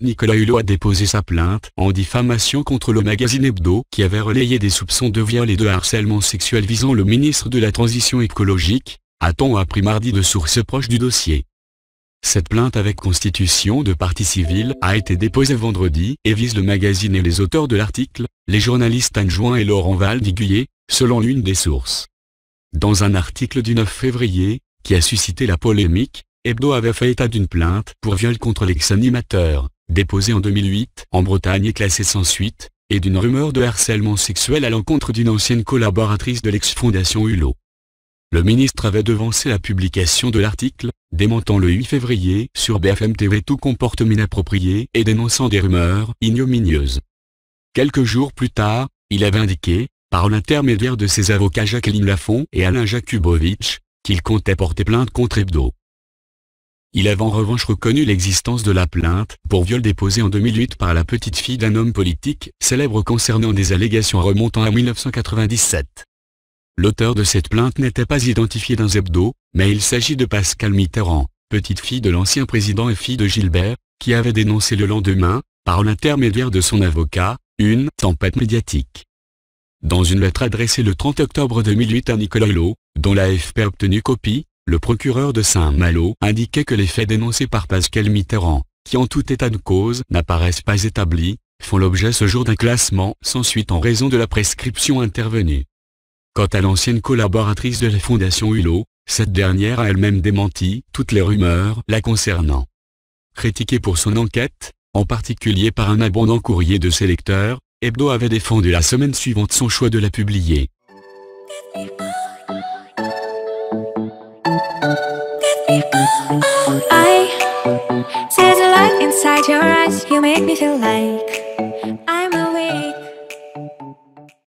Nicolas Hulot a déposé sa plainte en diffamation contre le magazine Hebdo qui avait relayé des soupçons de viol et de harcèlement sexuel visant le ministre de la Transition écologique, a-t-on appris mardi de sources proches du dossier. Cette plainte avec constitution de partie civile a été déposée vendredi et vise le magazine et les auteurs de l'article, les journalistes Anne Join et Laurent Valdiguier, selon l'une des sources. Dans un article du 9 février, qui a suscité la polémique, Hebdo avait fait état d'une plainte pour viol contre l'ex-animateur, déposée en 2008 en Bretagne et classée sans suite, et d'une rumeur de harcèlement sexuel à l'encontre d'une ancienne collaboratrice de l'ex-fondation Hulot. Le ministre avait devancé la publication de l'article, démentant le 8 février sur BFM TV tout comportement inapproprié et dénonçant des rumeurs ignominieuses. Quelques jours plus tard, il avait indiqué, par l'intermédiaire de ses avocats Jacqueline Lafont et Alain Jakubowicz, qu'il comptait porter plainte contre Hebdo. Il avait en revanche reconnu l'existence de la plainte pour viol déposée en 2008 par la petite fille d'un homme politique célèbre concernant des allégations remontant à 1997. L'auteur de cette plainte n'était pas identifié dans Hebdo, mais il s'agit de Pascale Mitterrand, petite fille de l'ancien président et fille de Gilbert, qui avait dénoncé le lendemain, par l'intermédiaire de son avocat, une tempête médiatique. Dans une lettre adressée le 30 octobre 2008 à Nicolas Hulot, dont l'AFP a obtenu copie, le procureur de Saint-Malo indiquait que les faits dénoncés par Pascale Mitterrand, qui en tout état de cause n'apparaissent pas établis, font l'objet ce jour d'un classement sans suite en raison de la prescription intervenue. Quant à l'ancienne collaboratrice de la Fondation Hulot, cette dernière a elle-même démenti toutes les rumeurs la concernant. Critiquée pour son enquête, en particulier par un abondant courrier de ses lecteurs, Hebdo avait défendu la semaine suivante son choix de la publier. I see the light inside your eyes. You make me feel like